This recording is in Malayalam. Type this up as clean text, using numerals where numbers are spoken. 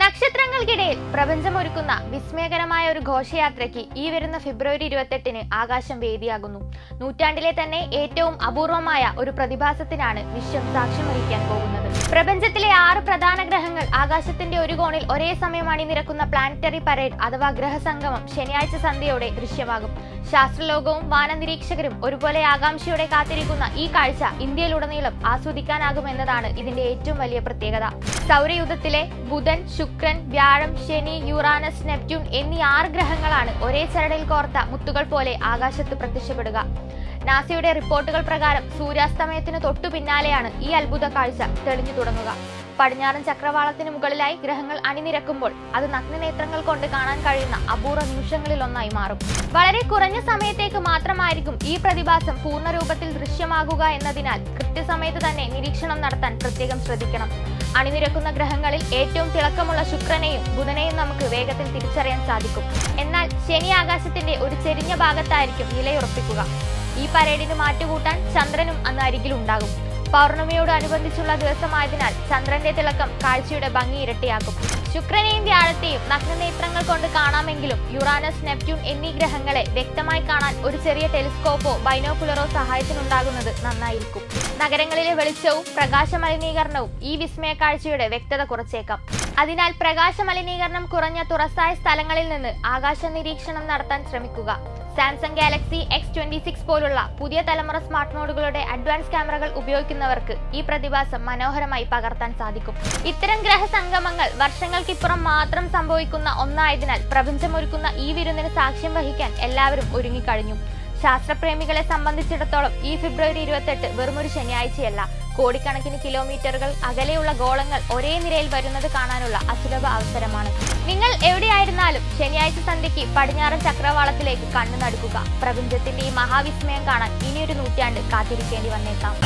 നക്ഷത്രങ്ങൾക്കിടയിൽ പ്രപഞ്ചമൊരുക്കുന്ന വിസ്മയകരമായ ഒരു ഘോഷയാത്രയ്ക്ക് ഈ വരുന്ന ഫെബ്രുവരി 28-ന് ആകാശം വേദിയാകുന്നു. നൂറ്റാണ്ടിലെ തന്നെ ഏറ്റവും അപൂർവമായ ഒരു പ്രതിഭാസത്തിനാണ് വിശ്വം സാക്ഷ്യം വഹിക്കാൻ പോകുന്നത്. പ്രപഞ്ചത്തിലെ 6 പ്രധാന ഗ്രഹങ്ങൾ ആകാശത്തിന്റെ ഒരു കോണിൽ ഒരേ സമയം അണിനിരക്കുന്ന പ്ലാനറ്ററി പരേഡ് അഥവാ ഗ്രഹസംഗമം ശനിയാഴ്ച സന്ധ്യയോടെ ദൃശ്യമാകും. ശാസ്ത്രലോകവും വാനനിരീക്ഷകരും ഒരുപോലെ ആകാംക്ഷയോടെ കാത്തിരിക്കുന്ന ഈ കാഴ്ച ഇന്ത്യയിലുടനീളം ആസ്വദിക്കാനാകുമെന്നതാണ് ഇതിന്റെ ഏറ്റവും വലിയ പ്രത്യേകത. സൗരയൂഥത്തിലെ ബുധൻ, ശുക്രൻ, വ്യാഴം, ശനി, യുറാനസ്, നെപ്റ്റ്യൂൺ എന്നീ 6 ഗ്രഹങ്ങളാണ് ഒരേ ചരടിൽ കോർത്ത മുത്തുകൾ പോലെ ആകാശത്ത് പ്രത്യക്ഷപ്പെടുക. നാസയുടെ റിപ്പോർട്ടുകൾ പ്രകാരം സൂര്യാസ്തമയത്തിന് തൊട്ടു പിന്നാലെയാണ് ഈ അത്ഭുത കാഴ്ച തെളിഞ്ഞു തുടങ്ങുക. പടിഞ്ഞാറൻ ചക്രവാളത്തിന് മുകളിലായി ഗ്രഹങ്ങൾ അണിനിരക്കുമ്പോൾ അത് നഗ്നനേത്രങ്ങൾ കൊണ്ട് കാണാൻ കഴിയുന്ന അപൂർവ നിമിഷങ്ങളിൽ ഒന്നായി മാറും. വളരെ കുറഞ്ഞ സമയത്തേക്ക് മാത്രമായിരിക്കും ഈ പ്രതിഭാസം പൂർണ്ണരൂപത്തിൽ ദൃശ്യമാകുക എന്നതിനാൽ കൃത്യസമയത്ത് തന്നെ നിരീക്ഷണം നടത്താൻ പ്രത്യേകം ശ്രദ്ധിക്കണം. അണിനിരക്കുന്ന ഗ്രഹങ്ങളിൽ ഏറ്റവും തിളക്കമുള്ള ശുക്രനെയും ബുധനെയും നമുക്ക് വേഗത്തിൽ തിരിച്ചറിയാൻ സാധിക്കും. എന്നാൽ ശനി ആകാശത്തിന്റെ ഒരു ചെരിഞ്ഞ ഭാഗത്തായിരിക്കും നിലയുറപ്പിക്കുക. ഈ പരേഡിന് മാറ്റുകൂട്ടാൻ ചന്ദ്രനും അന്ന് അരികിലുണ്ടാകും. പൗർണമിയോട് അനുബന്ധിച്ചുള്ള ദിവസമായതിനാൽ ചന്ദ്രന്റെ തിളക്കം കാഴ്ചയുടെ ഭംഗി ഇരട്ടിയാക്കും. ശുക്രനെയും വ്യാഴത്തെയും നഗ്നനേത്രങ്ങൾ കൊണ്ട് കാണാമെങ്കിലും യുറാനസ്, നെപ്റ്റ്യൂൺ എന്നീ ഗ്രഹങ്ങളെ വ്യക്തമായി കാണാൻ ഒരു ചെറിയ ടെലിസ്കോപ്പോ ബൈനോക്കുലറോ സഹായത്തിനുണ്ടാകുന്നത് നന്നായിരിക്കും. നഗരങ്ങളിലെ വെളിച്ചവും പ്രകാശ മലിനീകരണവും ഈ വിസ്മയ കാഴ്ചയുടെ വ്യക്തത കുറച്ചേക്കാം. അതിനാൽ പ്രകാശ മലിനീകരണം കുറഞ്ഞ തുറസായ സ്ഥലങ്ങളിൽ നിന്ന് ആകാശ നിരീക്ഷണം നടത്താൻ ശ്രമിക്കുക. സാംസങ് ഗാലക്സി X26 പോലുള്ള പുതിയ തലമുറ സ്മാർട്ട് ഫോണുകളുടെ അഡ്വാൻസ് ക്യാമറകൾ ഉപയോഗിക്കുന്നവർക്ക് ഈ പ്രതിഭാസം മനോഹരമായി പകർത്താൻ സാധിക്കും. ഇത്തരം ഗ്രഹസംഗമങ്ങൾ വർഷങ്ങൾക്കിപ്പുറം മാത്രം സംഭവിക്കുന്ന ഒന്നായതിനാൽ പ്രപഞ്ചമൊരുക്കുന്ന ഈ വിരുന്നിന് സാക്ഷ്യം വഹിക്കാൻ എല്ലാവരും ഒരുങ്ങിക്കഴിഞ്ഞു. ശാസ്ത്രപ്രേമികളെ സംബന്ധിച്ചിടത്തോളം ഈ ഫെബ്രുവരി 28 വെറുമൊരു ശനിയാഴ്ചയല്ല, കോടിക്കണക്കിന് കിലോമീറ്ററുകൾ അകലെയുള്ള ഗോളങ്ങൾ ഒരേ നിരയിൽ വരുന്നത് കാണാനുള്ള അസുലഭ അവസരമാണ്. നിങ്ങൾ എവിടെയായിരുന്നാലും ശനിയാഴ്ച സന്ധ്യയ്ക്ക് പടിഞ്ഞാറൻ ചക്രവാളത്തിലേക്ക് കണ്ണു നടുക്കുക. പ്രപഞ്ചത്തിന്റെ ഈ മഹാവിസ്മയം കാണാൻ ഇനിയൊരു നൂറ്റാണ്ട് കാത്തിരിക്കേണ്ടി വന്നേക്കാം.